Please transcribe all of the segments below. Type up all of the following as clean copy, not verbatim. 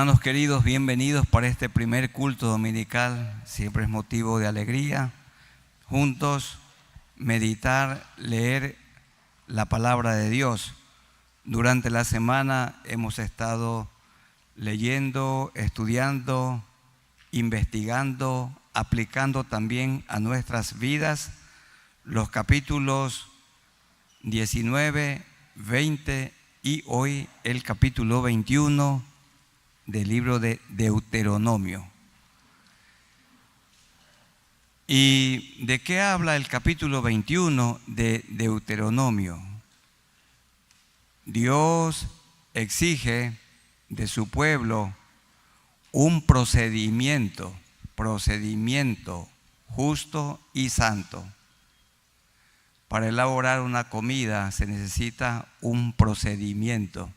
Hermanos queridos, bienvenidos para este primer culto dominical. Siempre es motivo de alegría. Juntos meditar, leer la palabra de Dios. Durante la semana hemos estado leyendo, estudiando, investigando, aplicando también a nuestras vidas los capítulos 19, 20 y hoy el capítulo 21 del libro de Deuteronomio. ¿Y de qué habla el capítulo 21 de Deuteronomio? Dios exige de su pueblo un procedimiento justo y santo. Para elaborar una comida se necesita un procedimiento,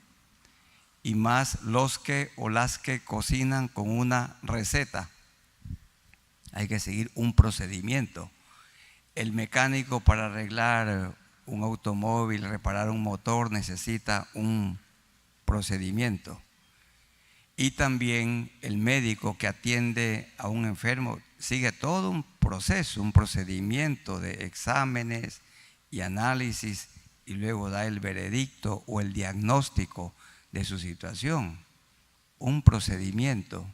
y más los que o las que cocinan con una receta. Hay que seguir un procedimiento. El mecánico para arreglar un automóvil, reparar un motor, necesita un procedimiento. Y también el médico que atiende a un enfermo sigue todo un proceso, un procedimiento de exámenes y análisis, y luego da el veredicto o el diagnóstico de su situación. Un procedimiento.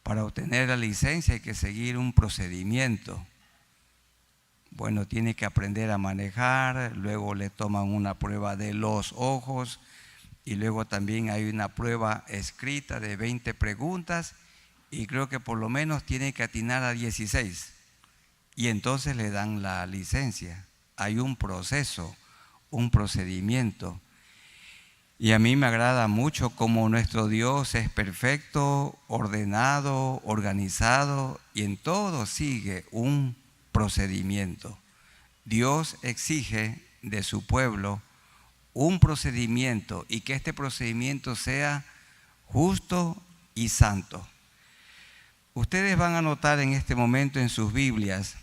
Para obtener la licencia hay que seguir un procedimiento. Bueno, tiene que aprender a manejar, luego le toman una prueba de los ojos y luego también hay una prueba escrita de 20 preguntas y creo que por lo menos tiene que atinar a 16 y entonces le dan la licencia. Hay un proceso, un procedimiento. Y a mí me agrada mucho cómo nuestro Dios es perfecto, ordenado, organizado y en todo sigue un procedimiento. Dios exige de su pueblo un procedimiento y que este procedimiento sea justo y santo. Ustedes van a notar en este momento en sus Biblias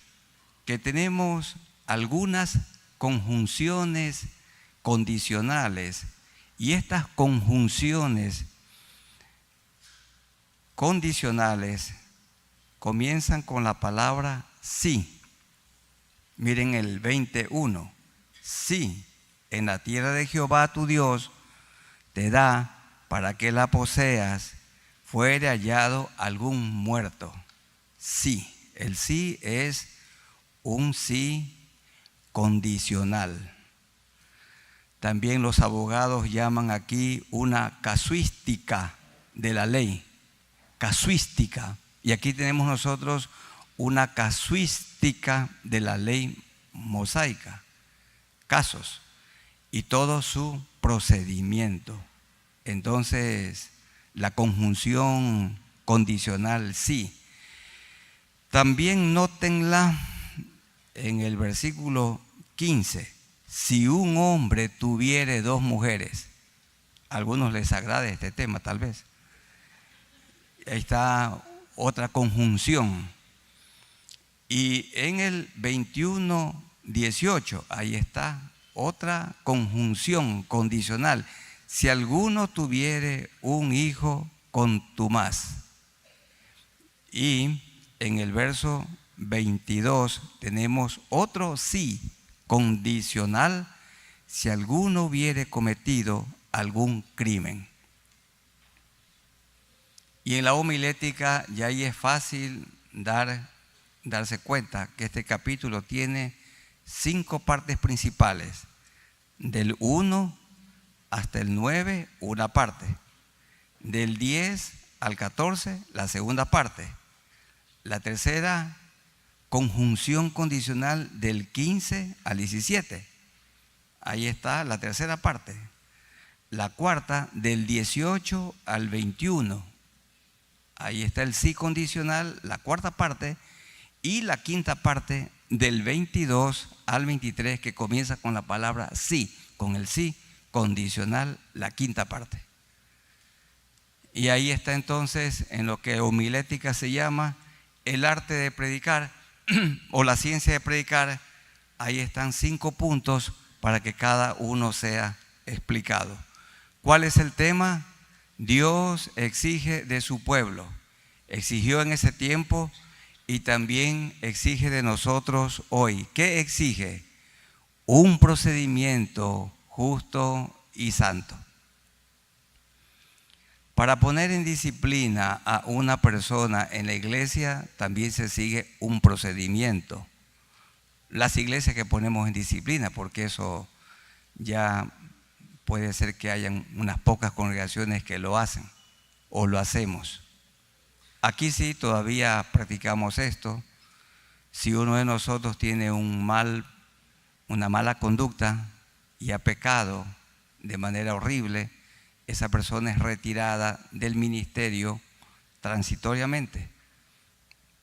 que tenemos algunas conjunciones condicionales. Y estas conjunciones condicionales comienzan con la palabra sí. Miren el 21. Sí, en la tierra de Jehová tu Dios te da para que la poseas, fuere hallado algún muerto. Sí, el sí es un sí condicional. También los abogados llaman aquí una casuística de la ley, casuística. Y aquí tenemos nosotros una casuística de la ley mosaica, casos y todo su procedimiento. Entonces, la conjunción condicional sí. También nótenla en el versículo 15. Si un hombre tuviere dos mujeres, a algunos les agrada este tema tal vez. Ahí está otra conjunción. Y en el 21:18, ahí está otra conjunción condicional. Si alguno tuviere un hijo contumaz. Y en el verso 22 tenemos otro sí condicional, si alguno hubiere cometido algún crimen. Y en la homilética ya ahí es fácil darse cuenta que este capítulo tiene 5 partes principales. Del 1 hasta el 9, una parte. Del 10 al 14, la segunda parte. La tercera conjunción condicional del 15 al 17. Ahí está la tercera parte. La cuarta del 18 al 21. Ahí está el sí condicional, la cuarta parte. Y la quinta parte del 22 al 23 que comienza con la palabra sí, con el sí condicional, la quinta parte. Y ahí está entonces en lo que homilética se llama el arte de predicar o la ciencia de predicar. Ahí están 5 puntos para que cada uno sea explicado. ¿Cuál es el tema? Dios exige de su pueblo, exigió en ese tiempo y también exige de nosotros hoy. ¿Qué exige? Un procedimiento justo y santo. Para poner en disciplina a una persona en la iglesia también se sigue un procedimiento. Las iglesias que ponemos en disciplina, porque eso ya puede ser que hayan unas pocas congregaciones que lo hacen o lo hacemos. Aquí sí todavía practicamos esto. Si uno de nosotros tiene una mala conducta y ha pecado de manera horrible, esa persona es retirada del ministerio transitoriamente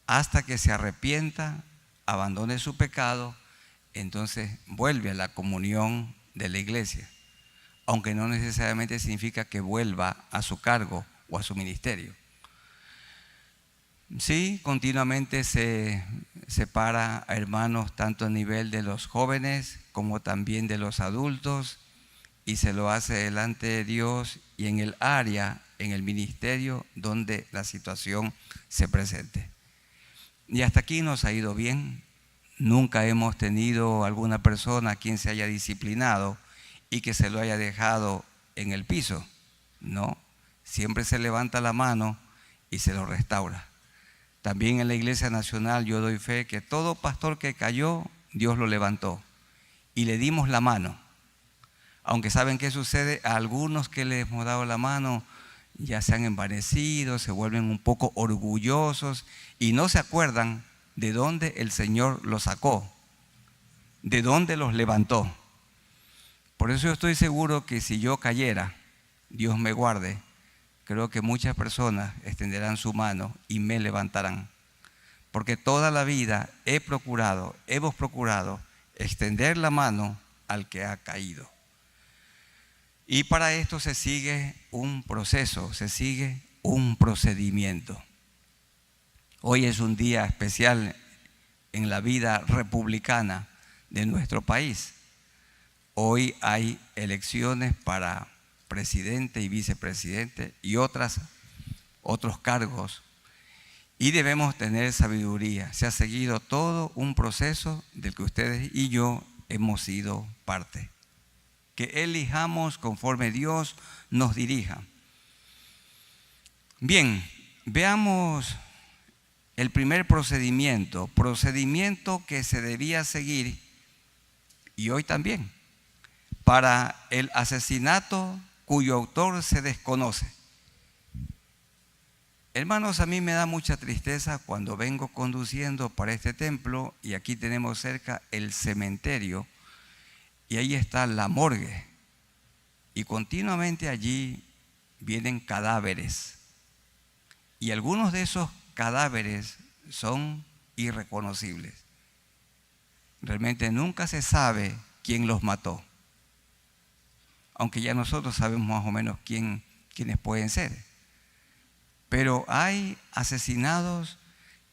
hasta que se arrepienta, abandone su pecado, entonces vuelve a la comunión de la iglesia, aunque no necesariamente significa que vuelva a su cargo o a su ministerio. Sí, continuamente se separa a hermanos tanto a nivel de los jóvenes como también de los adultos, y se lo hace delante de Dios y en el área, en el ministerio donde la situación se presente. Y hasta aquí nos ha ido bien. Nunca hemos tenido alguna persona a quien se haya disciplinado y que se lo haya dejado en el piso. No, siempre se levanta la mano y se lo restaura. También en la Iglesia Nacional yo doy fe que todo pastor que cayó, Dios lo levantó y le dimos la mano. Aunque ¿saben qué sucede? A algunos que les hemos dado la mano ya se han envanecido, se vuelven un poco orgullosos y no se acuerdan de dónde el Señor los sacó, de dónde los levantó. Por eso yo estoy seguro que si yo cayera, Dios me guarde, creo que muchas personas extenderán su mano y me levantarán. Porque toda la vida hemos procurado extender la mano al que ha caído. Y para esto se sigue un proceso, se sigue un procedimiento. Hoy es un día especial en la vida republicana de nuestro país. Hoy hay elecciones para presidente y vicepresidente y otros cargos. Y debemos tener sabiduría. Se ha seguido todo un proceso del que ustedes y yo hemos sido parte. Que elijamos conforme Dios nos dirija. Bien, veamos el primer procedimiento que se debía seguir, y hoy también, para el asesinato cuyo autor se desconoce. Hermanos, a mí me da mucha tristeza cuando vengo conduciendo para este templo y aquí tenemos cerca el cementerio y ahí está la morgue y continuamente allí vienen cadáveres y algunos de esos cadáveres son irreconocibles. Realmente nunca se sabe quién los mató, aunque ya nosotros sabemos más o menos quiénes pueden ser. Pero hay asesinados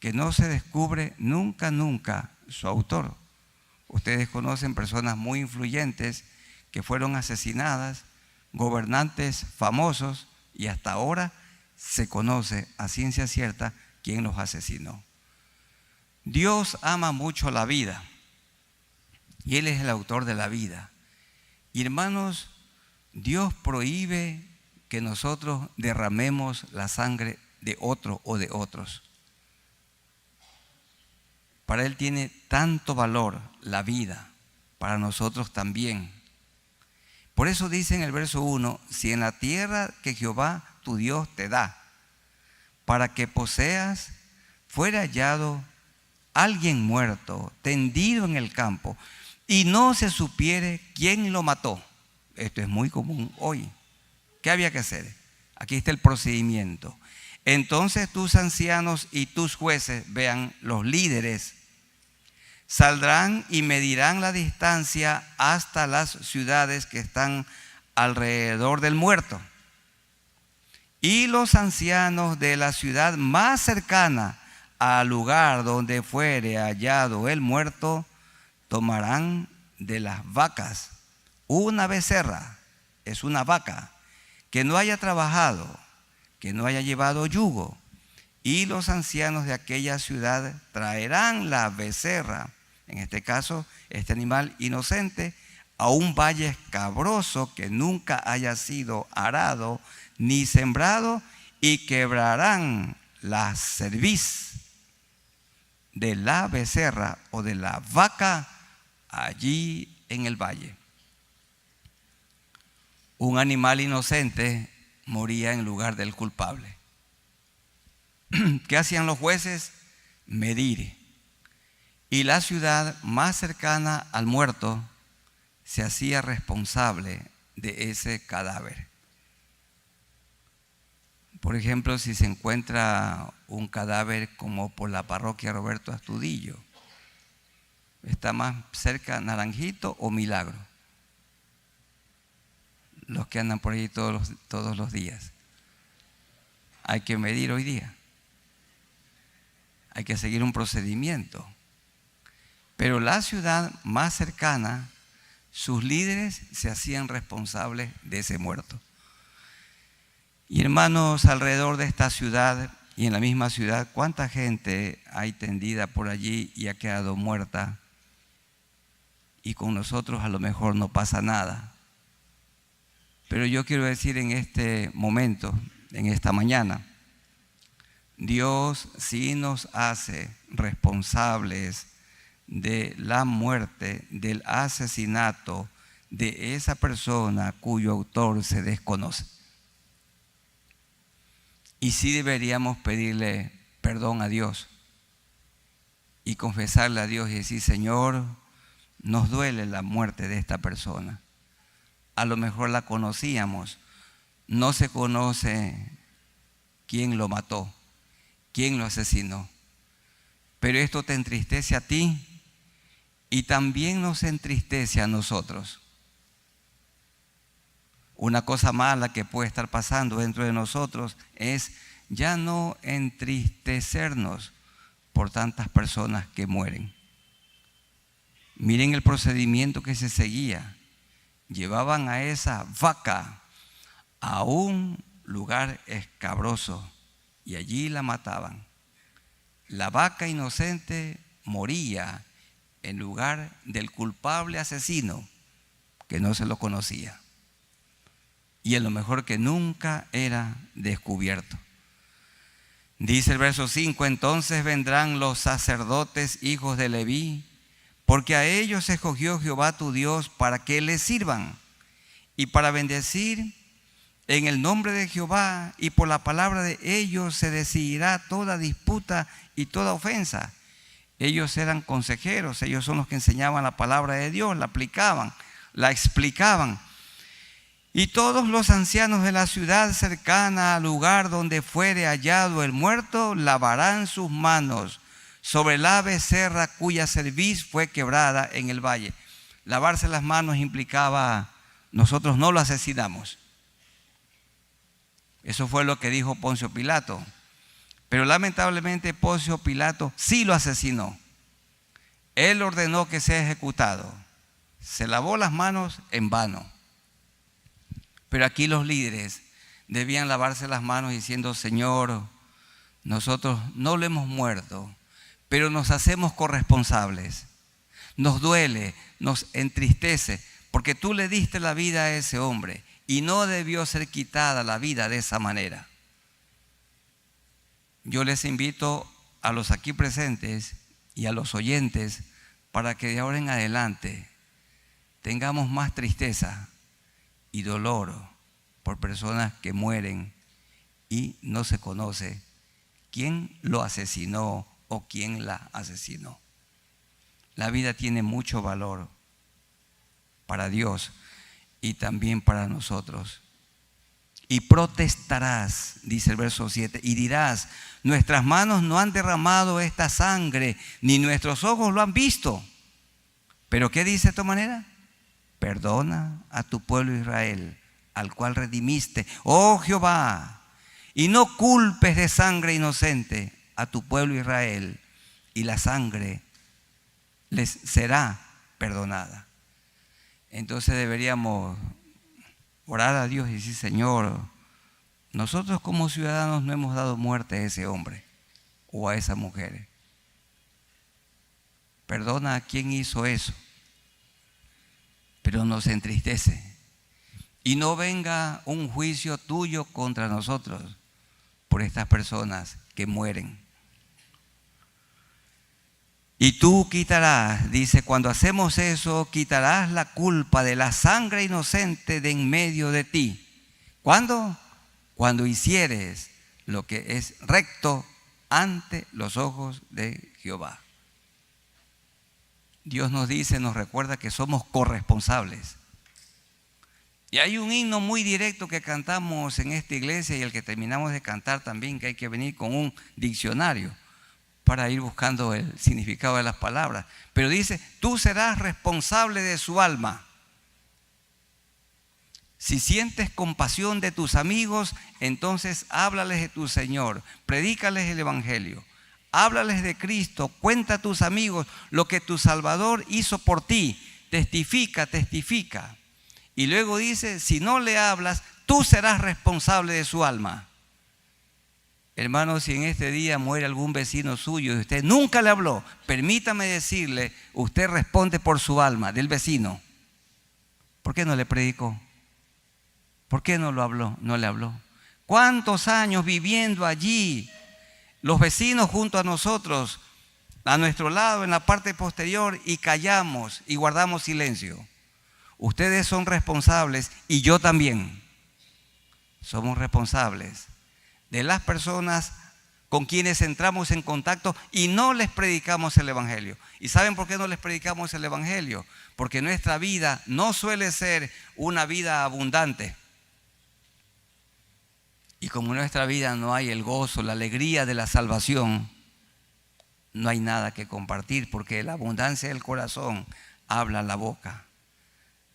que no se descubre nunca su autor. Ustedes conocen personas muy influyentes que fueron asesinadas, gobernantes famosos, y hasta ahora se conoce a ciencia cierta quién los asesinó. Dios ama mucho la vida y Él es el autor de la vida. Y hermanos, Dios prohíbe que nosotros derramemos la sangre de otro o de otros. Para Él tiene tanto valor la vida, para nosotros también. Por eso dice en el verso 1, si en la tierra que Jehová tu Dios te da, para que poseas, fuera hallado alguien muerto, tendido en el campo, y no se supiere quién lo mató. Esto es muy común hoy. ¿Qué había que hacer? Aquí está el procedimiento. Entonces tus ancianos y tus jueces, vean, los líderes, saldrán y medirán la distancia hasta las ciudades que están alrededor del muerto. Y los ancianos de la ciudad más cercana al lugar donde fuere hallado el muerto, tomarán de las vacas una becerra, es una vaca, que no haya trabajado, que no haya llevado yugo. Y los ancianos de aquella ciudad traerán la becerra, en este caso, este animal inocente, a un valle escabroso que nunca haya sido arado ni sembrado, y quebrarán la cerviz de la becerra o de la vaca allí en el valle. Un animal inocente moría en lugar del culpable. ¿Qué hacían los jueces? Medir. Y la ciudad más cercana al muerto se hacía responsable de ese cadáver. Por ejemplo, si se encuentra un cadáver como por la parroquia Roberto Astudillo, está más cerca Naranjito o Milagro, los que andan por ahí todos los días. Hay que medir hoy día, hay que seguir un procedimiento. Pero la ciudad más cercana, sus líderes se hacían responsables de ese muerto. Y hermanos, alrededor de esta ciudad y en la misma ciudad, ¿cuánta gente hay tendida por allí y ha quedado muerta? Y con nosotros a lo mejor no pasa nada. Pero yo quiero decir en este momento, en esta mañana, Dios sí nos hace responsables de la muerte, del asesinato de esa persona cuyo autor se desconoce. Y sí deberíamos pedirle perdón a Dios y confesarle a Dios y decir: Señor, nos duele la muerte de esta persona. A lo mejor la conocíamos, no se conoce quién lo mató, quién lo asesinó, pero esto te entristece a ti y también nos entristece a nosotros. Una cosa mala que puede estar pasando dentro de nosotros es ya no entristecernos por tantas personas que mueren. Miren el procedimiento que se seguía. Llevaban a esa vaca a un lugar escabroso y allí la mataban. La vaca inocente moría en lugar del culpable asesino que no se lo conocía. Y a lo mejor que nunca era descubierto. Dice el verso 5: entonces vendrán los sacerdotes hijos de Leví, porque a ellos escogió Jehová tu Dios para que les sirvan y para bendecir en el nombre de Jehová, y por la palabra de ellos se decidirá toda disputa y toda ofensa. Ellos eran consejeros, ellos son los que enseñaban la palabra de Dios, la aplicaban, la explicaban. Y todos los ancianos de la ciudad cercana al lugar donde fuere hallado el muerto lavarán sus manos sobre la becerra cuya cerviz fue quebrada en el valle. Lavarse las manos implicaba: nosotros no lo asesinamos. Eso fue lo que dijo Poncio Pilato. Pero lamentablemente Poncio Pilato sí lo asesinó. Él ordenó que sea ejecutado. Se lavó las manos en vano. Pero aquí los líderes debían lavarse las manos diciendo: Señor, nosotros no lo hemos muerto, pero nos hacemos corresponsables. Nos duele, nos entristece, porque tú le diste la vida a ese hombre y no debió ser quitada la vida de esa manera. Yo les invito a los aquí presentes y a los oyentes para que de ahora en adelante tengamos más tristeza y dolor por personas que mueren y no se conoce quién lo asesinó o quién la asesinó. La vida tiene mucho valor para Dios y también para nosotros. Y protestarás, dice el verso 7, y dirás: nuestras manos no han derramado esta sangre, ni nuestros ojos lo han visto. ¿Pero qué dice de esta manera? Perdona a tu pueblo Israel, al cual redimiste, oh Jehová, y no culpes de sangre inocente a tu pueblo Israel, y la sangre les será perdonada. Entonces deberíamos orar a Dios y decir: Señor, nosotros como ciudadanos no hemos dado muerte a ese hombre o a esa mujer. Perdona a quien hizo eso, pero nos entristece. Y no venga un juicio tuyo contra nosotros por estas personas que mueren. Y tú quitarás, dice, cuando hacemos eso, quitarás la culpa de la sangre inocente de en medio de ti. ¿Cuándo? Cuando hicieres lo que es recto ante los ojos de Jehová. Dios nos dice, nos recuerda que somos corresponsables. Y hay un himno muy directo que cantamos en esta iglesia y el que terminamos de cantar también, que hay que venir con un diccionario para ir buscando el significado de las palabras. Pero dice: tú serás responsable de su alma. Si sientes compasión de tus amigos, entonces háblales de tu Señor, predícales el Evangelio, háblales de Cristo, cuenta a tus amigos lo que tu Salvador hizo por ti, testifica. Y luego dice: si no le hablas, tú serás responsable de su alma. Hermanos, si en este día muere algún vecino suyo y usted nunca le habló, permítame decirle, usted responde por su alma, del vecino. ¿Por qué no le predicó? ¿Por qué no lo habló? No le habló. ¿Cuántos años viviendo allí, los vecinos junto a nosotros, a nuestro lado, en la parte posterior, y callamos y guardamos silencio? Ustedes son responsables y yo también. Somos responsables de las personas con quienes entramos en contacto y no les predicamos el Evangelio. ¿Y saben por qué no les predicamos el Evangelio? Porque nuestra vida no suele ser una vida abundante. Y como en nuestra vida no hay el gozo, la alegría de la salvación, no hay nada que compartir, porque la abundancia del corazón habla la boca.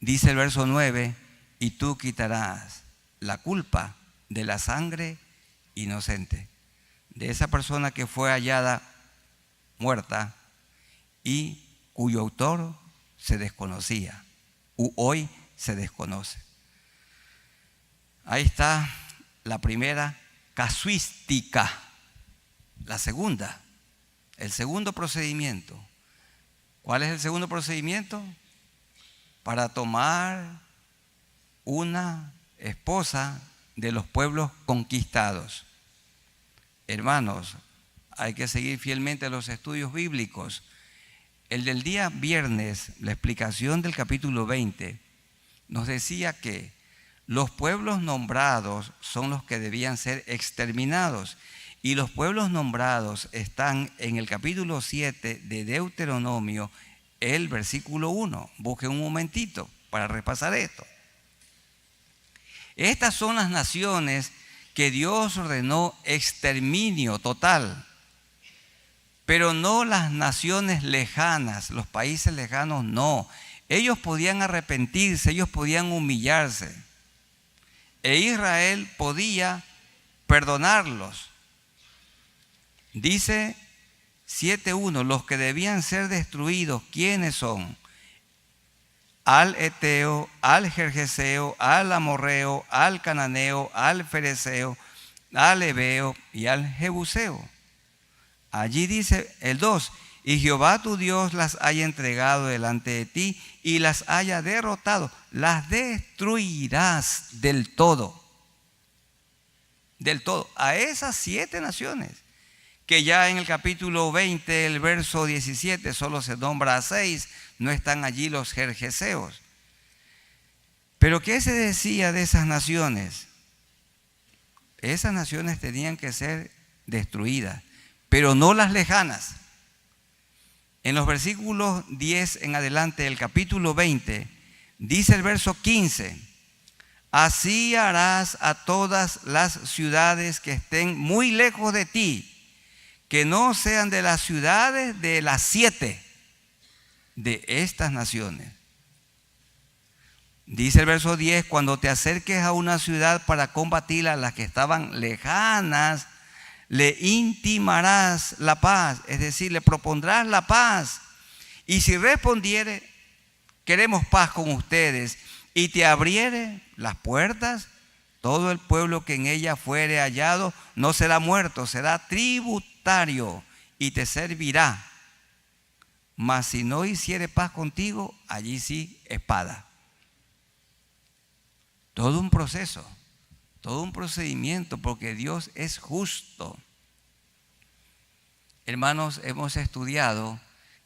Dice el verso 9: y tú quitarás la culpa de la sangre inocente, de esa persona que fue hallada muerta y cuyo autor se desconocía, hoy se desconoce. Ahí está la primera casuística. La segunda, el segundo procedimiento. ¿Cuál es el segundo procedimiento? Para tomar una esposa de los pueblos conquistados. Hermanos, hay que seguir fielmente los estudios bíblicos. El del día viernes, la explicación del capítulo 20, nos decía que los pueblos nombrados son los que debían ser exterminados. Y los pueblos nombrados están en el capítulo 7 de Deuteronomio, el versículo 1. Busquen un momentito para repasar esto. Estas son las naciones que Dios ordenó exterminio total, pero no las naciones lejanas, los países lejanos no. Ellos podían arrepentirse, ellos podían humillarse, e Israel podía perdonarlos. Dice 7:1, los que debían ser destruidos, ¿quiénes son? Al Eteo, al Gergeseo, al Amorreo, al Cananeo, al Fereceo, al Ebeo y al Jebuseo. Allí dice el 2, y Jehová tu Dios las haya entregado delante de ti y las haya derrotado, las destruirás del todo. Del todo, a esas 7 naciones, que ya en el capítulo 20, el verso 17, solo se nombra a 6, no están allí los gergeseos. Pero ¿qué se decía de esas naciones? Esas naciones tenían que ser destruidas, pero no las lejanas. En los versículos 10 en adelante del capítulo 20, dice el verso 15, así harás a todas las ciudades que estén muy lejos de ti, que no sean de las ciudades de las 7 de estas naciones. Dice el verso 10, cuando te acerques a una ciudad para combatir a las que estaban lejanas, le intimarás la paz, es decir, le propondrás la paz. Y si respondiere, queremos paz con ustedes, y te abriere las puertas, todo el pueblo que en ella fuere hallado no será muerto, será tributario y te servirá. Mas si no hiciere paz contigo, allí sí espada. Todo un proceso, todo un procedimiento, porque Dios es justo. Hermanos, hemos estudiado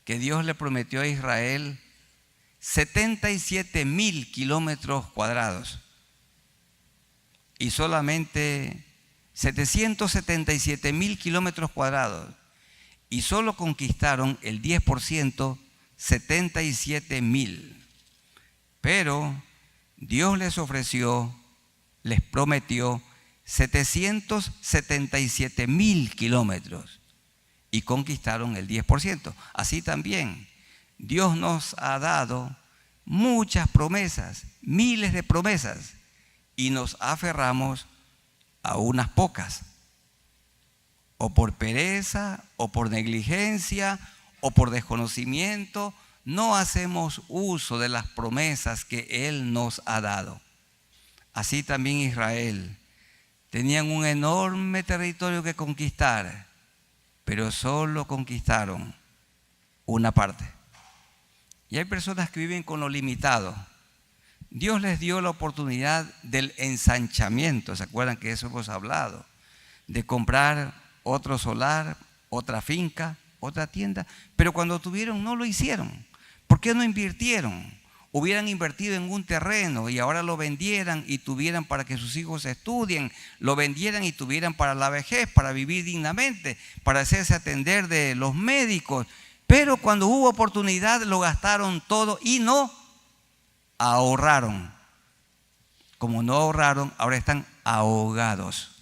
que Dios le prometió a Israel 77,000 kilómetros cuadrados y solamente 777,000 kilómetros cuadrados, y solo conquistaron el 10%, 77,000. Pero Dios les prometió 777,000 kilómetros y conquistaron el 10%. Así también, Dios nos ha dado muchas promesas, miles de promesas, y nos aferramos a unas pocas, o por pereza, o por negligencia, o por desconocimiento. No hacemos uso de las promesas que Él nos ha dado. Así también Israel. Tenían un enorme territorio que conquistar, pero solo conquistaron una parte. Y hay personas que viven con lo limitado. Dios les dio la oportunidad del ensanchamiento. ¿Se acuerdan que eso hemos hablado? De comprar otro solar, otra finca, otra tienda. Pero cuando tuvieron no lo hicieron. ¿Por qué no invirtieron? Hubieran invertido en un terreno y ahora lo vendieran y tuvieran para que sus hijos estudien, lo vendieran y tuvieran para la vejez, para vivir dignamente, para hacerse atender de los médicos. Pero cuando hubo oportunidad lo gastaron todo y no ahorraron. Como no ahorraron, ahora están ahogados,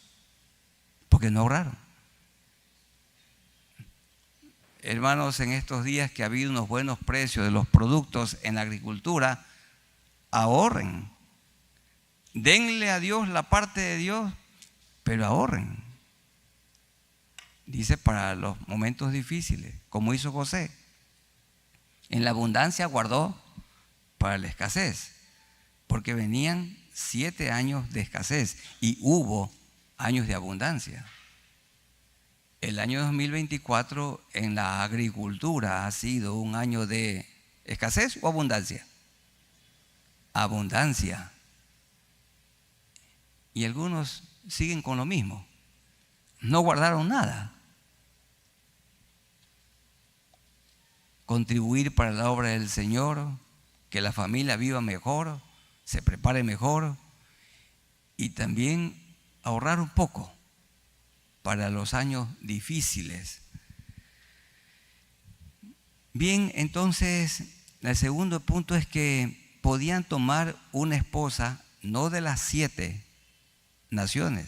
porque no ahorraron. Hermanos, en estos días que ha habido unos buenos precios de los productos en la agricultura, ahorren. Denle a Dios la parte de Dios, pero ahorren. Dice, para los momentos difíciles, como hizo José. En la abundancia guardó para la escasez, porque venían 7 años de escasez y hubo años de abundancia. El año 2024 en la agricultura ha sido un año de escasez o abundancia. Abundancia. Y algunos siguen con lo mismo. No guardaron nada. Contribuir para la obra del Señor, que la familia viva mejor, se prepare mejor, y también ahorrar un poco para los años difíciles. Bien, entonces el segundo punto es que podían tomar una esposa no de las 7 naciones,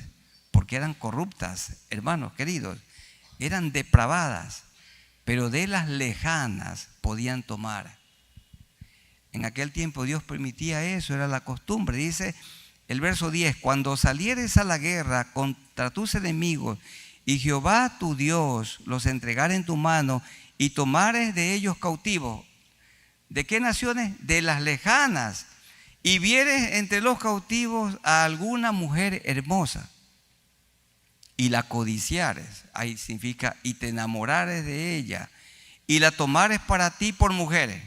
porque eran corruptas, hermanos queridos, eran depravadas, pero de las lejanas podían tomar. En aquel tiempo Dios permitía eso, era la costumbre. Dice el verso 10, cuando salieres a la guerra contra tus enemigos y Jehová tu Dios los entregare en tu mano y tomares de ellos cautivos. ¿De qué naciones? De las lejanas. Y vieres entre los cautivos a alguna mujer hermosa y la codiciares, ahí significa, y te enamorares de ella y la tomares para ti por mujeres.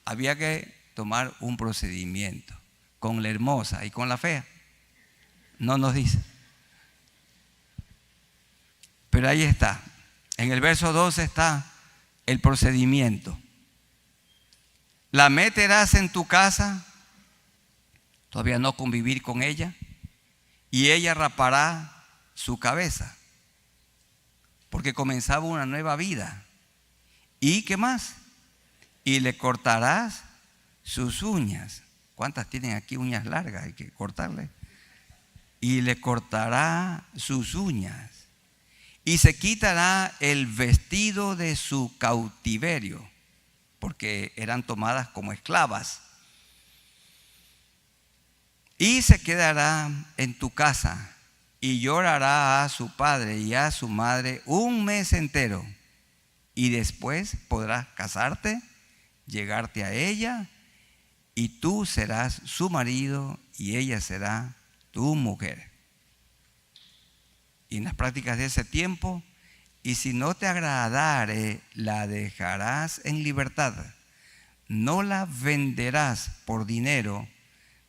Había que tomar un procedimiento con la hermosa y con la fea. No nos dice. Pero ahí está. En el verso 12 está el procedimiento. La meterás en tu casa, todavía no convivir con ella, y ella rapará su cabeza, porque comenzaba una nueva vida. ¿Y qué más? Y le cortarás sus uñas. ¿Cuántas tienen aquí uñas largas? Hay que cortarle. Y le cortará sus uñas. Y se quitará el vestido de su cautiverio, porque eran tomadas como esclavas. Y se quedará en tu casa y llorará a su padre y a su madre un mes entero. Y después podrás casarte, llegarte a ella y tú serás su marido y ella será tu mujer. Y en las prácticas de ese tiempo, y si no te agradare, la dejarás en libertad. No la venderás por dinero,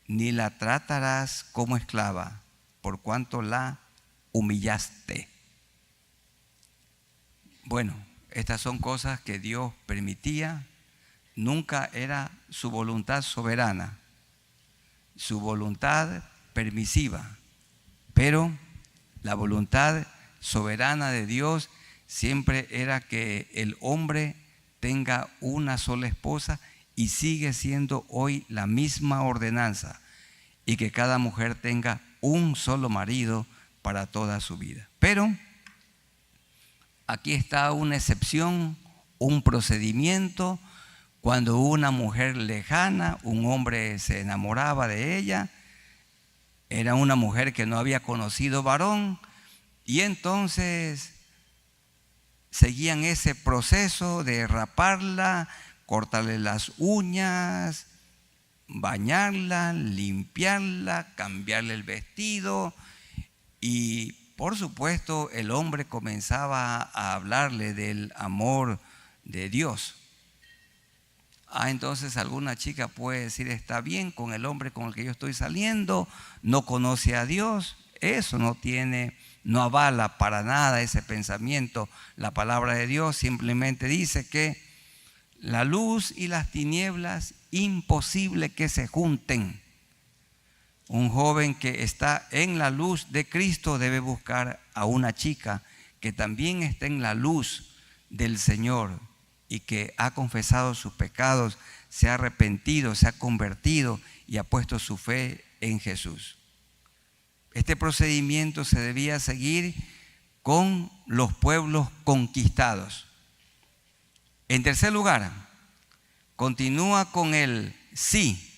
ni la tratarás como esclava, por cuanto la humillaste. Bueno, estas son cosas que Dios permitía. Nunca era su voluntad soberana, su voluntad permisiva, pero la voluntad soberana de Dios siempre era que el hombre tenga una sola esposa, y sigue siendo hoy la misma ordenanza, y que cada mujer tenga un solo marido para toda su vida. Pero aquí está una excepción, un procedimiento. Cuando una mujer lejana, un hombre se enamoraba de ella, era una mujer que no había conocido varón, y entonces seguían ese proceso de raparla, cortarle las uñas, bañarla, limpiarla, cambiarle el vestido, y por supuesto el hombre comenzaba a hablarle del amor de Dios. Entonces alguna chica puede decir: está bien con el hombre con el que yo estoy saliendo, no conoce a Dios. Eso no avala para nada ese pensamiento. La palabra de Dios simplemente dice que la luz y las tinieblas, imposible que se junten. Un joven que está en la luz de Cristo debe buscar a una chica que también está en la luz del Señor y que ha confesado sus pecados, se ha arrepentido, se ha convertido y ha puesto su fe en Jesús. Este procedimiento se debía seguir con los pueblos conquistados. En tercer lugar, continúa con el sí,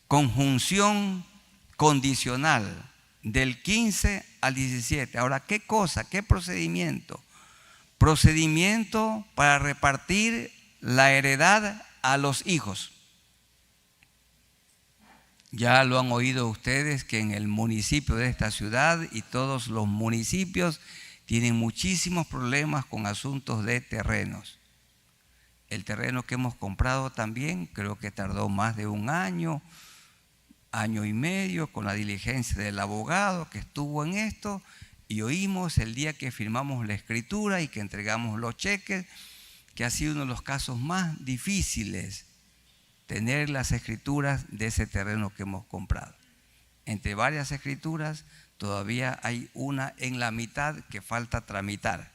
conjunción condicional del 15 al 17. Ahora, ¿qué cosa? ¿Qué procedimiento? Procedimiento para repartir la heredad a los hijos. Ya lo han oído ustedes que en el municipio de esta ciudad y todos los municipios tienen muchísimos problemas con asuntos de terrenos. El terreno que hemos comprado también creo que tardó más de un año, año y medio, con la diligencia del abogado que estuvo en esto, y oímos el día que firmamos la escritura y que entregamos los cheques, que ha sido uno de los casos más difíciles tener las escrituras de ese terreno que hemos comprado. Entre varias escrituras todavía hay una en la mitad que falta tramitar.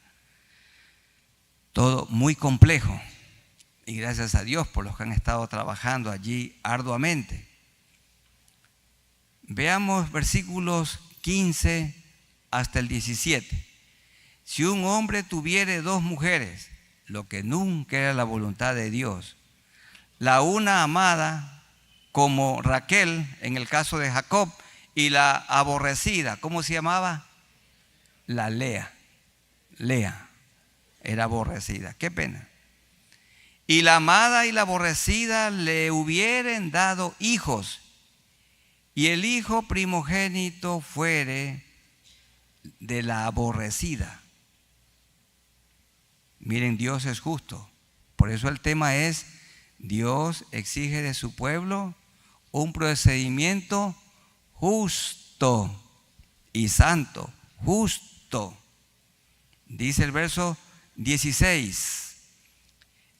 Todo muy complejo, y gracias a Dios por los que han estado trabajando allí arduamente. Veamos versículos 15 hasta el 17. Si un hombre tuviere dos mujeres, lo que nunca era la voluntad de Dios, la una amada como Raquel en el caso de Jacob, y la aborrecida, ¿cómo se llamaba? La Lea. Lea era aborrecida, qué pena. Y la amada y la aborrecida le hubieren dado hijos, y el hijo primogénito fuere de la aborrecida. Miren, Dios es justo. Por eso el tema es: Dios exige de su pueblo un procedimiento justo y santo. Justo. Dice el verso 16: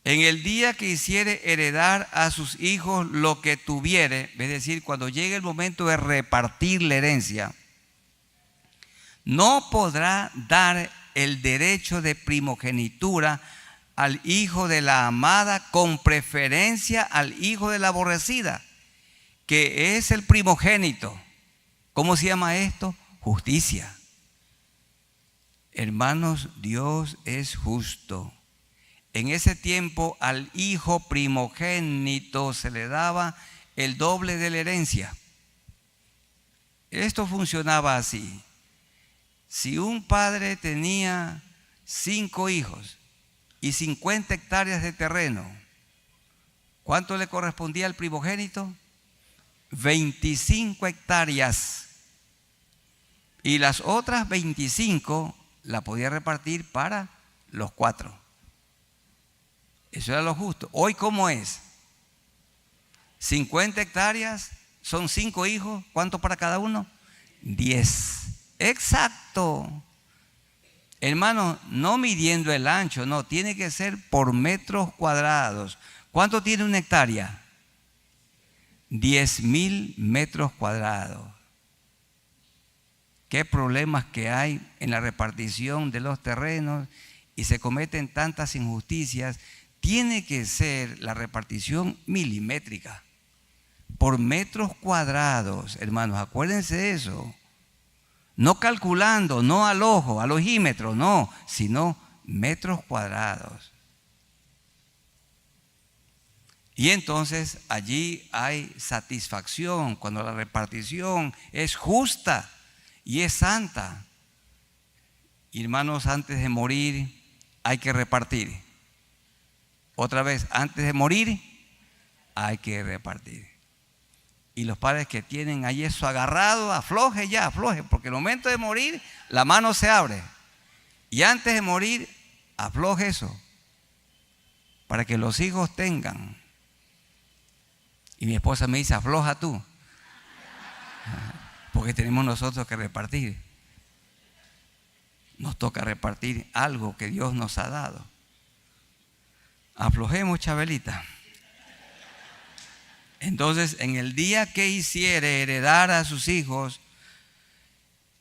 en el día que hiciere heredar a sus hijos lo que tuviere, es decir, cuando llegue el momento de repartir la herencia, no podrá dar el derecho de primogenitura al hijo de la amada con preferencia al hijo de la aborrecida, que es el primogénito. ¿Cómo se llama esto? Justicia. Hermanos, Dios es justo. En ese tiempo al hijo primogénito se le daba el doble de la herencia. Esto funcionaba así: si un padre tenía 5 hijos y 50 hectáreas de terreno, ¿Cuánto le correspondía al primogénito? 25 hectáreas. Y las otras 25 la podía repartir para los 4. Eso era lo justo. Hoy, ¿cómo es? 50 hectáreas, son 5 hijos. ¿Cuánto para cada uno? 10. Exacto. Hermano, no midiendo el ancho, no, tiene que ser por metros cuadrados. ¿Cuánto tiene una hectárea? 10.000 metros cuadrados. Qué problemas que hay en la repartición de los terrenos y se cometen tantas injusticias. Tiene que ser la repartición milimétrica, por metros cuadrados, hermanos, acuérdense de eso. No calculando, no al ojo, al ojímetro, no, sino metros cuadrados. Y entonces allí hay satisfacción cuando la repartición es justa y es santa. Hermanos, antes de morir hay que repartir. Otra vez, antes de morir hay que repartir. Y los padres que tienen ahí eso agarrado, afloje ya, afloje, porque en el momento de morir la mano se abre. Y antes de morir, afloje eso, para que los hijos tengan. Y mi esposa me dice, afloja tú, porque tenemos nosotros que repartir. Nos toca repartir algo que Dios nos ha dado. Aflojemos, Chabelita. Entonces, en el día que hiciere heredar a sus hijos,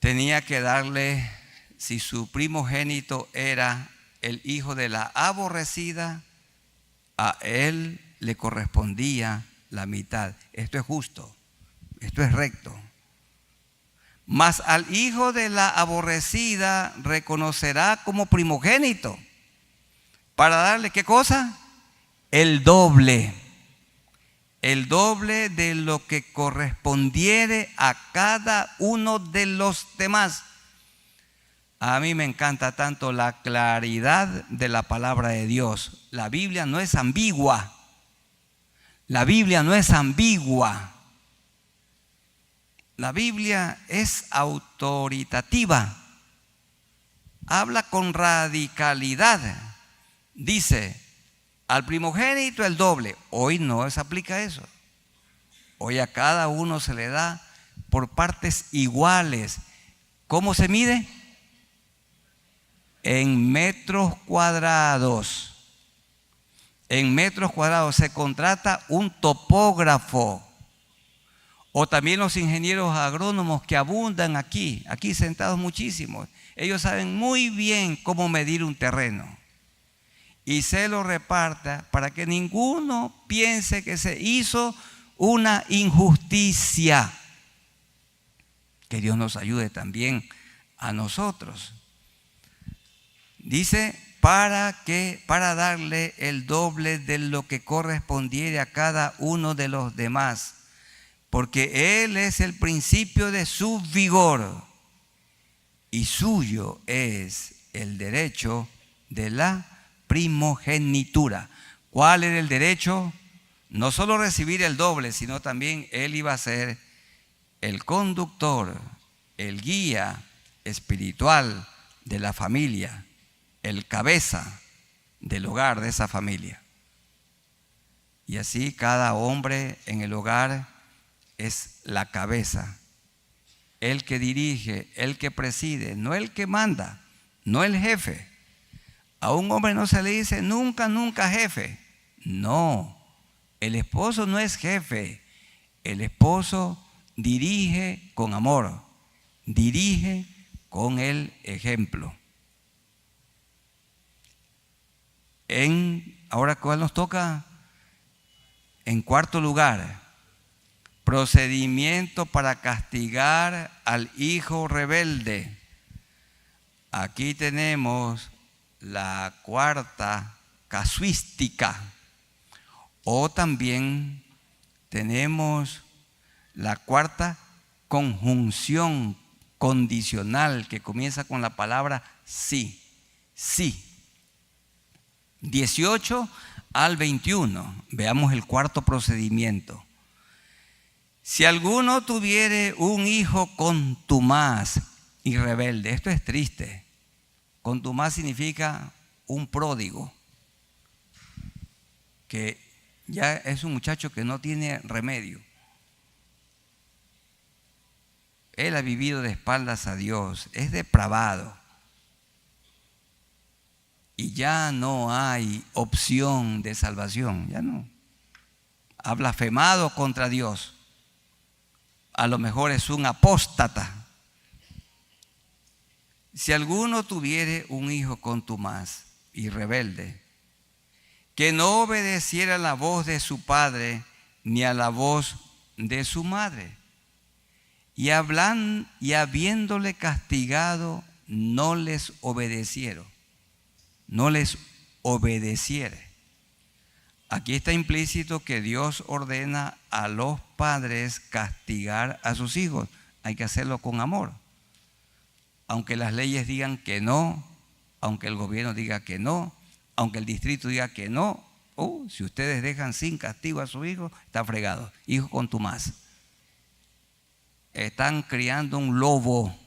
tenía que darle, si su primogénito era el hijo de la aborrecida, a él le correspondía la mitad. Esto es justo, esto es recto. Mas al hijo de la aborrecida reconocerá como primogénito, para darle, ¿qué cosa? El doble de lo que correspondiere a cada uno de los demás. A mí me encanta tanto la claridad de la palabra de Dios. La Biblia no es ambigua. La Biblia no es ambigua. La Biblia es autoritativa. Habla con radicalidad. Dice, al primogénito el doble. Hoy no se aplica eso. Hoy a cada uno se le da por partes iguales. ¿Cómo se mide? En metros cuadrados. En metros cuadrados se contrata un topógrafo. O también los ingenieros agrónomos que abundan aquí sentados muchísimos. Ellos saben muy bien cómo medir un terreno. Y se lo reparta para que ninguno piense que se hizo una injusticia. Que Dios nos ayude también a nosotros. Dice, para darle el doble de lo que correspondiere a cada uno de los demás, porque Él es el principio de su vigor y suyo es el derecho de la primogenitura. ¿Cuál era el derecho? No solo recibir el doble, sino también Él iba a ser el conductor, el guía espiritual de la familia, el cabeza del hogar de esa familia. Y así cada hombre en el hogar es la cabeza, el que dirige, el que preside, no el que manda, no el jefe. A un hombre no se le dice nunca, nunca jefe. No, el esposo no es jefe. El esposo dirige con amor, dirige con el ejemplo. Ahora, ¿cuál nos toca? En cuarto lugar, procedimiento para castigar al hijo rebelde. Aquí tenemos la cuarta casuística, o también tenemos la cuarta conjunción condicional que comienza con la palabra sí, sí. 18 al 21. Veamos el cuarto procedimiento. Si alguno tuviere un hijo contumaz y rebelde, esto es triste. Contumaz significa un pródigo, que ya es un muchacho que no tiene remedio. Él ha vivido de espaldas a Dios, es depravado. Y ya no hay opción de salvación, ya no. Ha blasfemado contra Dios. A lo mejor es un apóstata. Si alguno tuviere un hijo contumaz y rebelde, que no obedeciera la voz de su padre ni a la voz de su madre, y habiéndole castigado, no les obedeciere. Aquí está implícito que Dios ordena a los padres castigar a sus hijos. Hay que hacerlo con amor. Aunque las leyes digan que no, aunque el gobierno diga que no, aunque el distrito diga que no, si ustedes dejan sin castigo a su hijo, está fregado. Hijo contumaz. Están criando un lobo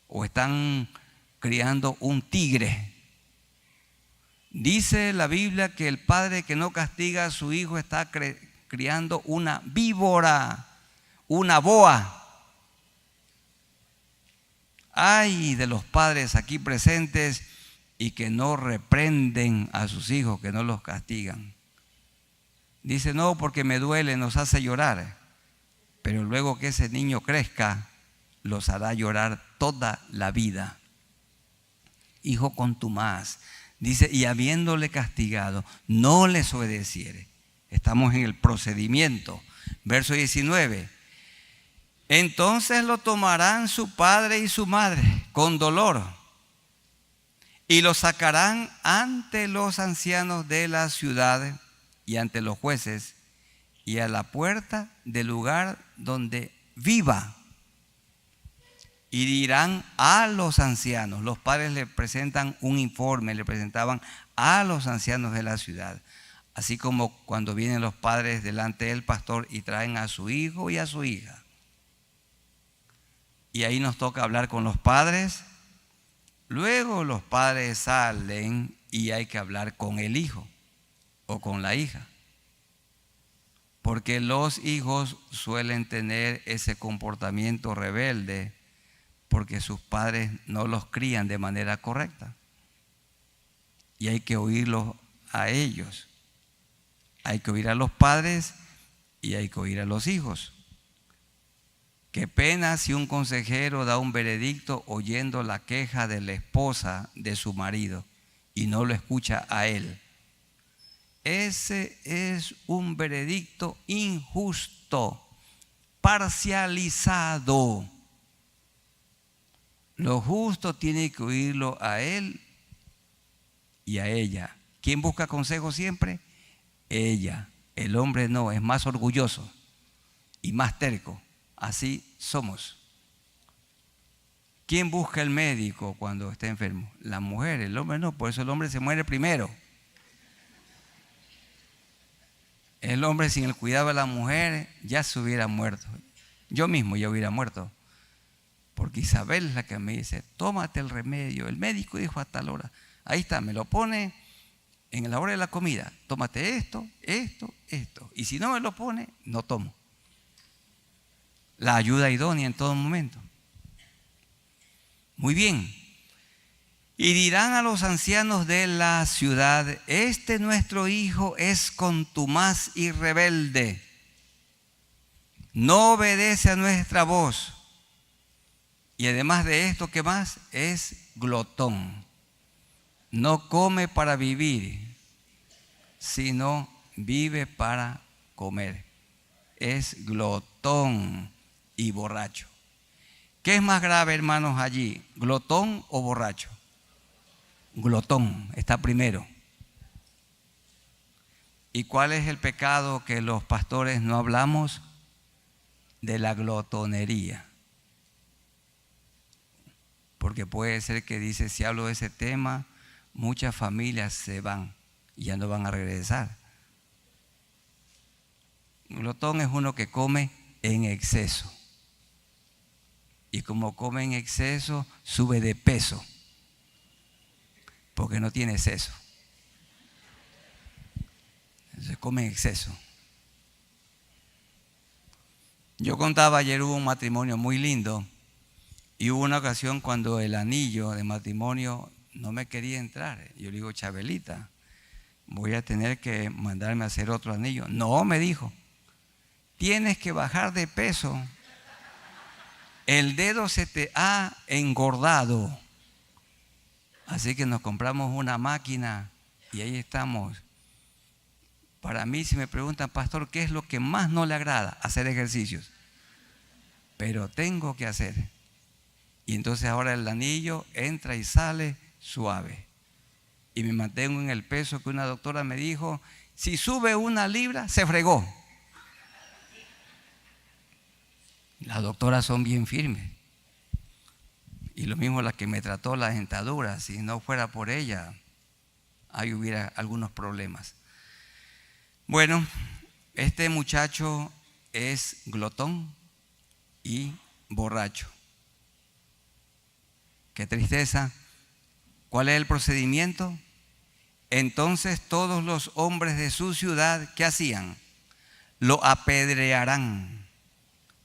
o están criando un tigre. Dice la Biblia que el padre que no castiga a su hijo está criando una víbora, una boa. Ay de los padres aquí presentes y que no reprenden a sus hijos, que no los castigan. Dice, no, porque me duele, nos hace llorar. Pero luego que ese niño crezca, los hará llorar toda la vida. Hijo contumaz. Dice, y habiéndole castigado, no les obedeciere. Estamos en el procedimiento. Verso 19. Entonces lo tomarán su padre y su madre con dolor y lo sacarán ante los ancianos de la ciudad y ante los jueces y a la puerta del lugar donde viva. Y dirán a los ancianos, los padres le presentan un informe, le presentaban a los ancianos de la ciudad. Así como cuando vienen los padres delante del pastor y traen a su hijo y a su hija. Y ahí nos toca hablar con los padres. Luego los padres salen y hay que hablar con el hijo o con la hija. Porque los hijos suelen tener ese comportamiento rebelde porque sus padres no los crían de manera correcta. Y hay que oírlos a ellos. Hay que oír a los padres y hay que oír a los hijos. Qué pena si un consejero da un veredicto oyendo la queja de la esposa de su marido y no lo escucha a él. Ese es un veredicto injusto, parcializado. Lo justo tiene que oírlo a él y a ella. ¿Quién busca consejo siempre? Ella. El hombre no, es más orgulloso y más terco. Así somos. ¿Quién busca el médico cuando está enfermo? La mujer, el hombre no, por eso el hombre se muere primero. El hombre sin el cuidado de la mujer ya se hubiera muerto. Yo mismo ya hubiera muerto. Porque Isabel es la que me dice, tómate el remedio. El médico dijo a tal hora. Ahí está, me lo pone en la hora de la comida. Tómate esto. Y si no me lo pone, no tomo. La ayuda idónea en todo momento. Muy bien. Y dirán a los ancianos de la ciudad, este nuestro hijo es contumaz y rebelde. No obedece a nuestra voz. Y además de esto, ¿qué más? Es glotón. No come para vivir, sino vive para comer. Es glotón y borracho. ¿Qué es más grave, hermanos, allí? ¿Glotón o borracho? Glotón está primero. ¿Y cuál es el pecado que los pastores no hablamos? De la glotonería. Porque puede ser que dice, si hablo de ese tema, muchas familias se van. y ya no van a regresar. Un glotón es uno que come en exceso. Y como come en exceso, sube de peso, porque no tiene exceso. Se come en exceso. Yo contaba ayer, hubo un matrimonio muy lindo y hubo una ocasión cuando el anillo de matrimonio no me quería entrar. Yo le digo, Chabelita, voy a tener que mandarme a hacer otro anillo. No, me dijo, tienes que bajar de peso. El dedo se te ha engordado. Así que nos compramos una máquina y ahí estamos. Para mí, si me preguntan, pastor, ¿qué es lo que más no le agrada? Hacer ejercicios. Pero tengo que hacer. Y entonces ahora el anillo entra y sale suave. Y me mantengo en el peso que una doctora me dijo, si sube 1 libra, se fregó. Las doctoras son bien firmes. Y lo mismo la que me trató la dentadura. Si no fuera por ella, ahí hubiera algunos problemas. Bueno, este muchacho es glotón y borracho. Qué tristeza. ¿Cuál es el procedimiento? Entonces todos los hombres de su ciudad, ¿qué hacían? Lo apedrearán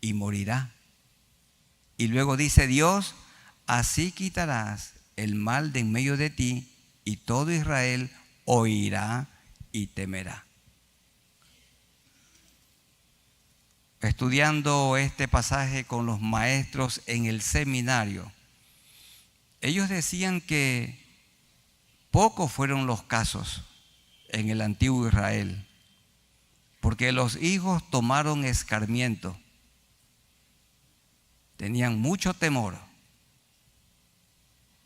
y morirá. Y luego dice Dios, así quitarás el mal de en medio de ti y todo Israel oirá y temerá. Estudiando este pasaje con los maestros en el seminario, ellos decían que pocos fueron los casos en el antiguo Israel, porque los hijos tomaron escarmiento, tenían mucho temor.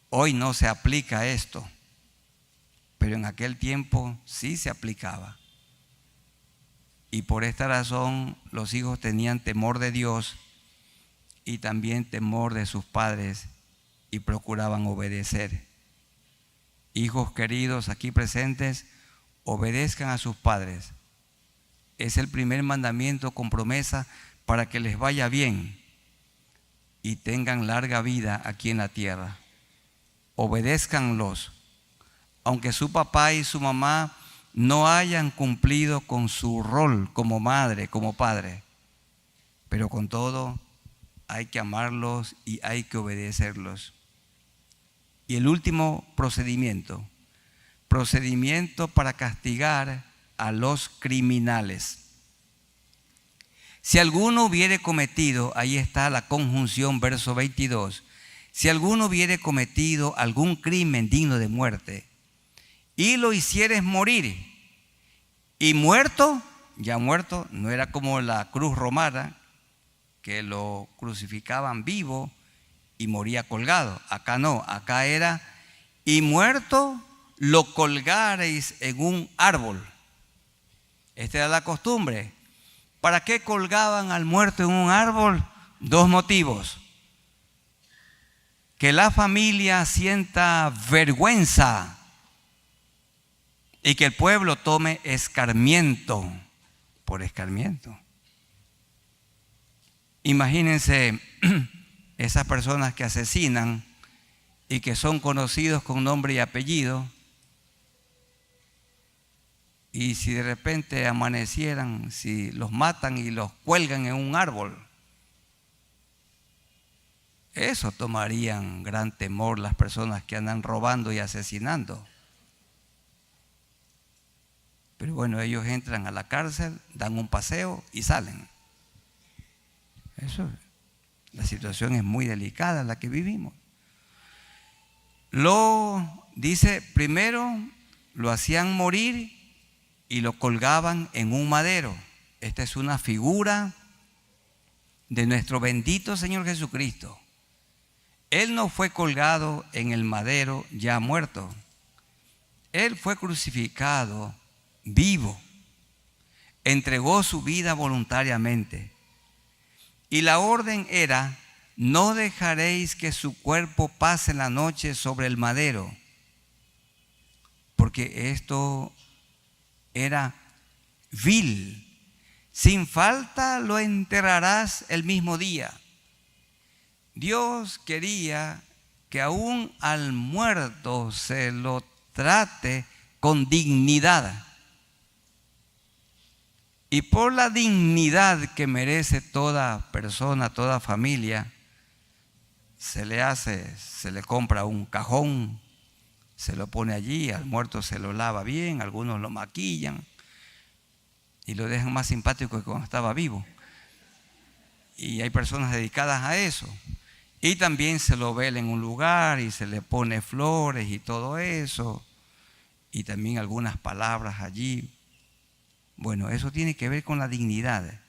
Hoy no se aplica esto, pero en aquel tiempo sí se aplicaba. Y por esta razón los hijos tenían temor de Dios y también temor de sus padres y procuraban obedecer. Hijos queridos aquí presentes, obedezcan a sus padres. Es el primer mandamiento con promesa para que les vaya bien y tengan larga vida aquí en la tierra. Obedézcanlos, aunque su papá y su mamá no hayan cumplido con su rol como madre, como padre, pero con todo hay que amarlos y hay que obedecerlos. Y el último procedimiento para castigar a los criminales. Si alguno hubiere cometido, ahí está la conjunción, verso 22, si alguno hubiere cometido algún crimen digno de muerte y lo hicieres morir, y muerto, ya muerto, no era como la cruz romana, que lo crucificaban vivo y moría colgado. Acá no, acá era, y muerto lo colgareis en un árbol. Esta era la costumbre. ¿Para qué colgaban al muerto en un árbol? 2 motivos. Que la familia sienta vergüenza y que el pueblo tome escarmiento por escarmiento. Imagínense esas personas que asesinan y que son conocidos con nombre y apellido, y si de repente amanecieran, si los matan y los cuelgan en un árbol, eso tomarían gran temor las personas que andan robando y asesinando. Pero bueno, ellos entran a la cárcel, dan un paseo y salen. Eso, la situación es muy delicada la que vivimos. Lo dice, primero lo hacían morir y lo colgaban en un madero. Esta es una figura de nuestro bendito Señor Jesucristo. Él no fue colgado en el madero ya muerto. Él fue crucificado vivo. Entregó su vida voluntariamente. Y la orden era, no dejaréis que su cuerpo pase la noche sobre el madero, porque esto era vil. Sin falta lo enterrarás el mismo día. Dios quería que aún al muerto se lo trate con dignidad. Y por la dignidad que merece toda persona, toda familia, se le compra un cajón, se lo pone allí, al muerto se lo lava bien, algunos lo maquillan y lo dejan más simpático que cuando estaba vivo. Y hay personas dedicadas a eso. Y también se lo vela en un lugar y se le pone flores y todo eso. Y también algunas palabras allí. Bueno, eso tiene que ver con la dignidad.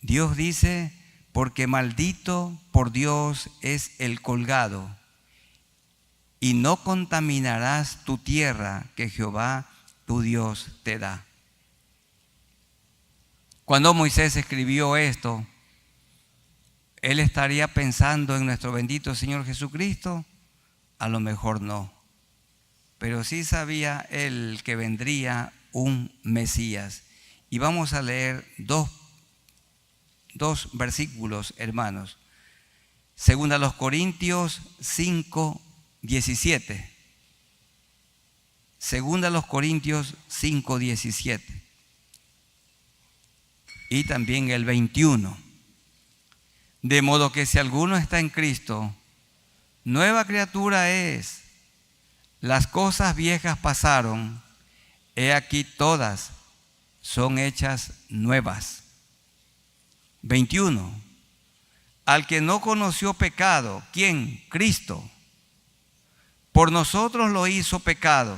Dios dice, porque maldito por Dios es el colgado, y no contaminarás tu tierra que Jehová tu Dios te da. Cuando Moisés escribió esto, ¿él estaría pensando en nuestro bendito Señor Jesucristo? A lo mejor no. Pero sí sabía él que vendría un Mesías. Y vamos a leer dos versículos, hermanos. Segunda a los Corintios 5:17. Segunda a los Corintios 5:17. Y también el 21. De modo que si alguno está en Cristo, nueva criatura es. Las cosas viejas pasaron, he aquí todas son hechas nuevas. 21. Al que no conoció pecado, ¿quién? Cristo. Por nosotros lo hizo pecado,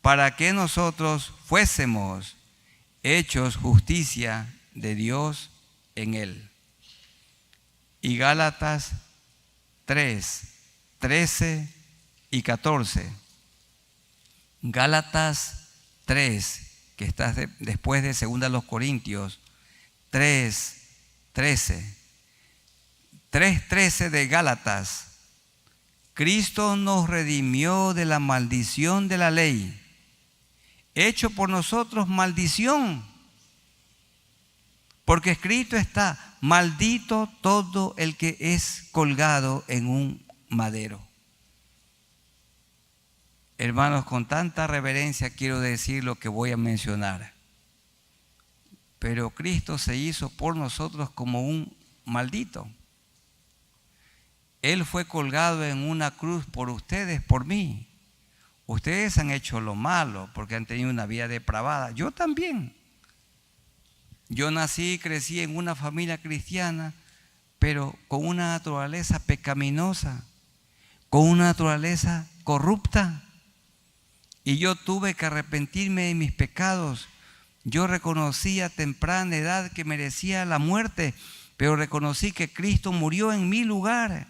para que nosotros fuésemos hechos justicia de Dios en él. Y Gálatas 3:13 y 14. Gálatas 3, que está después de 2 a los Corintios 3:13. 3:13 de Gálatas. Cristo nos redimió de la maldición de la ley, hecho por nosotros maldición, porque escrito está, maldito todo el que es colgado en un madero. Hermanos, con tanta reverencia quiero decir lo que voy a mencionar. Pero Cristo se hizo por nosotros como un maldito. Él fue colgado en una cruz por ustedes, por mí. Ustedes han hecho lo malo porque han tenido una vida depravada. Yo también. Yo nací y crecí en una familia cristiana, pero con una naturaleza pecaminosa, con una naturaleza corrupta. Y yo tuve que arrepentirme de mis pecados. Yo reconocí a temprana edad que merecía la muerte, pero reconocí que Cristo murió en mi lugar.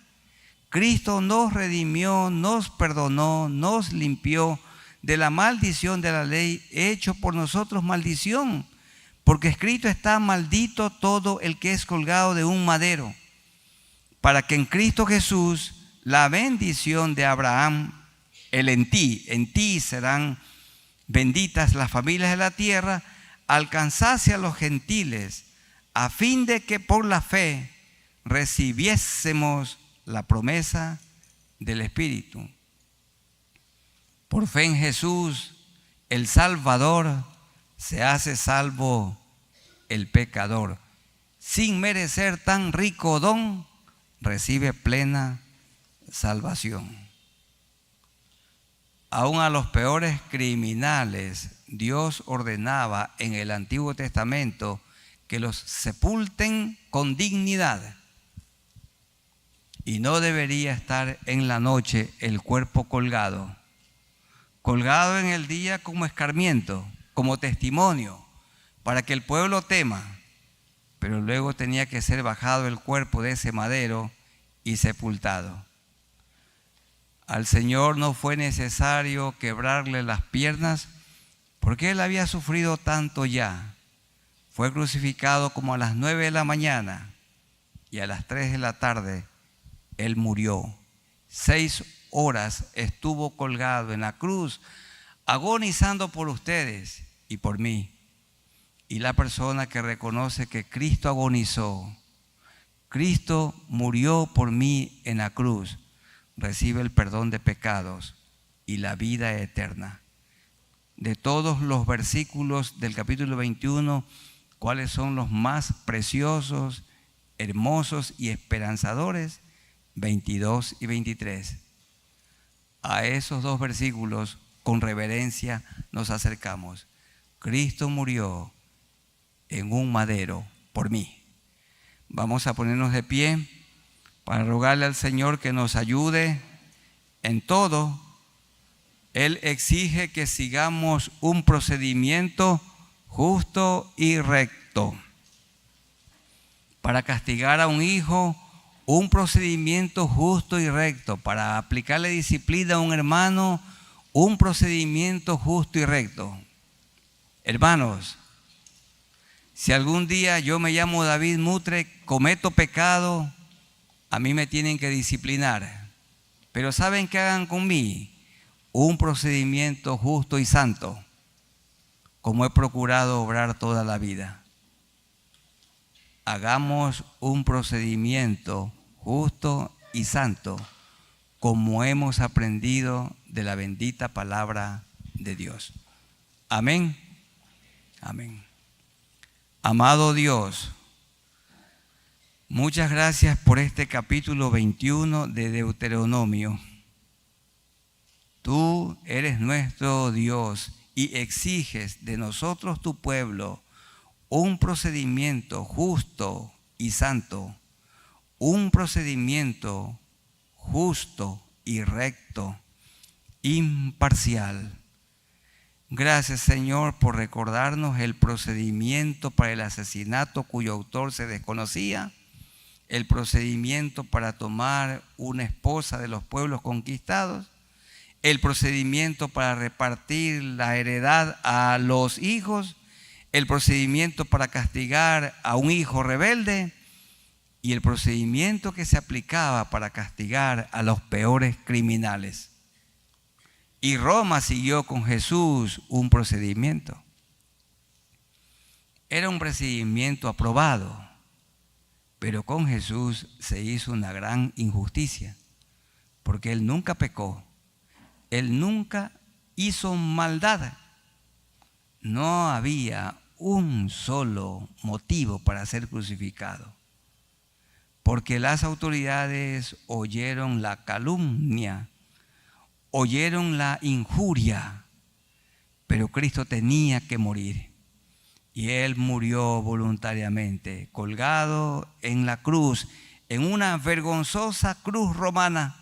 Cristo nos redimió, nos perdonó, nos limpió de la maldición de la ley, hecho por nosotros maldición, porque escrito está, maldito todo el que es colgado de un madero, para que en Cristo Jesús la bendición de Abraham, el en ti serán benditas las familias de la tierra, alcanzase a los gentiles, a fin de que por la fe recibiésemos la promesa del Espíritu. Por fe en Jesús, el Salvador, se hace salvo el pecador. Sin merecer tan rico don, recibe plena salvación. Aún a los peores criminales, Dios ordenaba en el Antiguo Testamento que los sepulten con dignidad. Y no debería estar en la noche el cuerpo colgado. Colgado en el día como escarmiento, como testimonio, para que el pueblo tema. Pero luego tenía que ser bajado el cuerpo de ese madero y sepultado. Al Señor no fue necesario quebrarle las piernas, porque Él había sufrido tanto ya. Fue crucificado como a las 9 de la mañana y a las 3 de la tarde Él murió. 6 horas estuvo colgado en la cruz agonizando por ustedes y por mí. Y la persona que reconoce que Cristo agonizó, Cristo murió por mí en la cruz, recibe el perdón de pecados y la vida eterna. De todos los versículos del capítulo 21, ¿cuáles son los más preciosos, hermosos y esperanzadores? 22 y 23. A esos dos versículos con reverencia nos acercamos. Cristo murió en un madero por mí. Vamos a ponernos de pie para rogarle al Señor que nos ayude en todo. Él exige que sigamos un procedimiento justo y recto. Para castigar a un hijo, un procedimiento justo y recto. Para aplicarle disciplina a un hermano, un procedimiento justo y recto. Hermanos, si algún día yo me llamo David Mutre, cometo pecado, a mí me tienen que disciplinar. Pero ¿saben qué hagan conmigo? Un procedimiento justo y santo, como he procurado obrar toda la vida. Hagamos un procedimiento justo y santo, como hemos aprendido de la bendita palabra de Dios. Amén. Amén. Amado Dios, muchas gracias por este capítulo 21 de Deuteronomio. Tú eres nuestro Dios y exiges de nosotros, tu pueblo, un procedimiento justo y santo, un procedimiento justo y recto, imparcial. Gracias, Señor, por recordarnos el procedimiento para el asesinato cuyo autor se desconocía, el procedimiento para tomar una esposa de los pueblos conquistados, el procedimiento para repartir la heredad a los hijos, el procedimiento para castigar a un hijo rebelde y el procedimiento que se aplicaba para castigar a los peores criminales. Y Roma siguió con Jesús un procedimiento. Era un procedimiento aprobado, pero con Jesús se hizo una gran injusticia, porque Él nunca pecó, Él nunca hizo maldad. No había un solo motivo para ser crucificado, porque las autoridades oyeron la calumnia, oyeron la injuria, pero Cristo tenía que morir. Y Él murió voluntariamente, colgado en la cruz, en una vergonzosa cruz romana.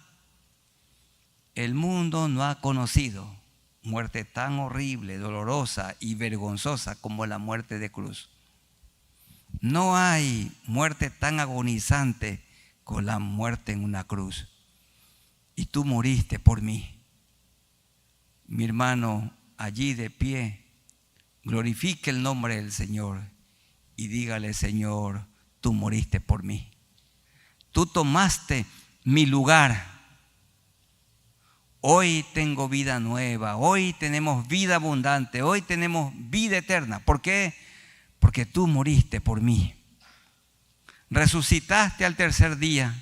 El mundo no ha conocido muerte tan horrible, dolorosa y vergonzosa como la muerte de cruz. No hay muerte tan agonizante como la muerte en una cruz. Y tú moriste por mí. Mi hermano, allí de pie, glorifique el nombre del Señor y dígale: Señor, tú moriste por mí. Tú tomaste mi lugar. Hoy tengo vida nueva, hoy tenemos vida abundante, hoy tenemos vida eterna. ¿Por qué? Porque tú moriste por mí. Resucitaste al tercer día.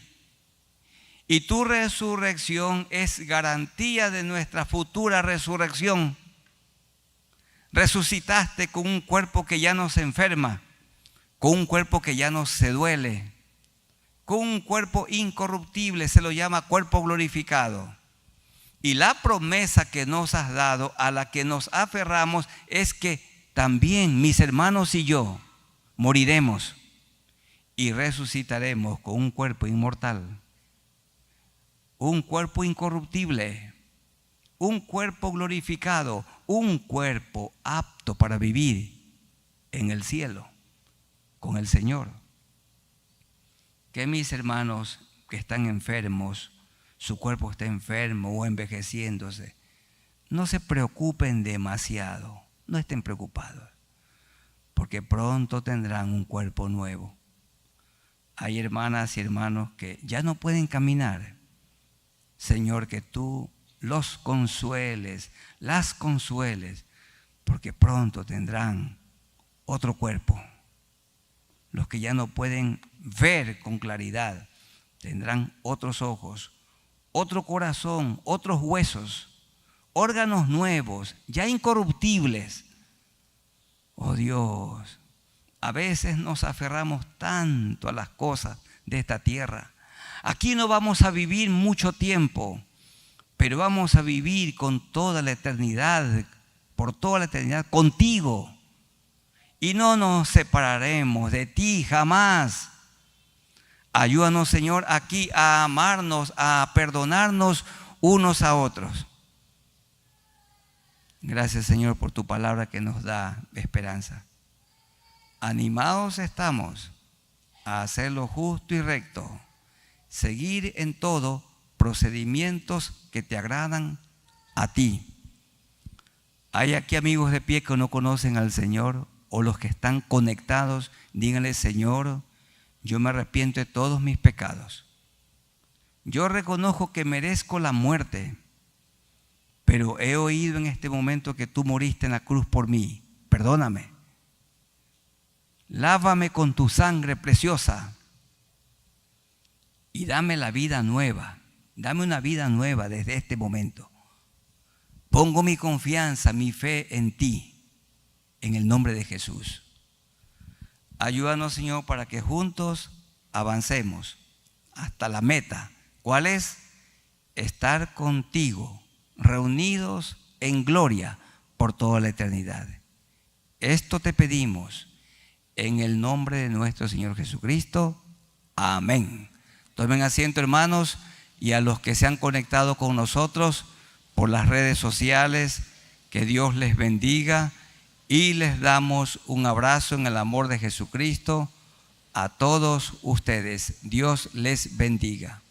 Y tu resurrección es garantía de nuestra futura resurrección. Resucitaste con un cuerpo que ya no se enferma, con un cuerpo que ya no se duele, con un cuerpo incorruptible, se lo llama cuerpo glorificado. Y la promesa que nos has dado, a la que nos aferramos, es que también mis hermanos y yo moriremos y resucitaremos con un cuerpo inmortal. Un cuerpo incorruptible, un cuerpo glorificado, un cuerpo apto para vivir en el cielo con el Señor. Que mis hermanos que están enfermos, su cuerpo está enfermo o envejeciéndose, no se preocupen demasiado, no estén preocupados, porque pronto tendrán un cuerpo nuevo. Hay hermanas y hermanos que ya no pueden caminar. Señor, que tú los consueles, las consueles, porque pronto tendrán otro cuerpo. Los que ya no pueden ver con claridad tendrán otros ojos, otro corazón, otros huesos, órganos nuevos, ya incorruptibles. Oh Dios, a veces nos aferramos tanto a las cosas de esta tierra. Aquí no vamos a vivir mucho tiempo, pero vamos a vivir con toda la eternidad, por toda la eternidad contigo. Y no nos separaremos de ti jamás. Ayúdanos, Señor, aquí a amarnos, a perdonarnos unos a otros. Gracias, Señor, por tu palabra que nos da esperanza. Animados estamos a hacer lo justo y recto, seguir en todo procedimientos que te agradan a ti. Hay aquí amigos de pie que no conocen al Señor, o los que están conectados, díganle: Señor, yo me arrepiento de todos mis pecados. Yo reconozco que merezco la muerte, pero he oído en este momento que tú moriste en la cruz por mí. Perdóname. Lávame con tu sangre preciosa y dame la vida nueva. Dame una vida nueva desde este momento. Pongo mi confianza, mi fe en ti, en el nombre de Jesús. Ayúdanos, Señor, para que juntos avancemos hasta la meta. ¿Cuál es? Estar contigo, reunidos en gloria por toda la eternidad. Esto te pedimos en el nombre de nuestro Señor Jesucristo. Amén. Tomen asiento, hermanos, y a los que se han conectado con nosotros por las redes sociales, que Dios les bendiga y les damos un abrazo en el amor de Jesucristo a todos ustedes. Dios les bendiga.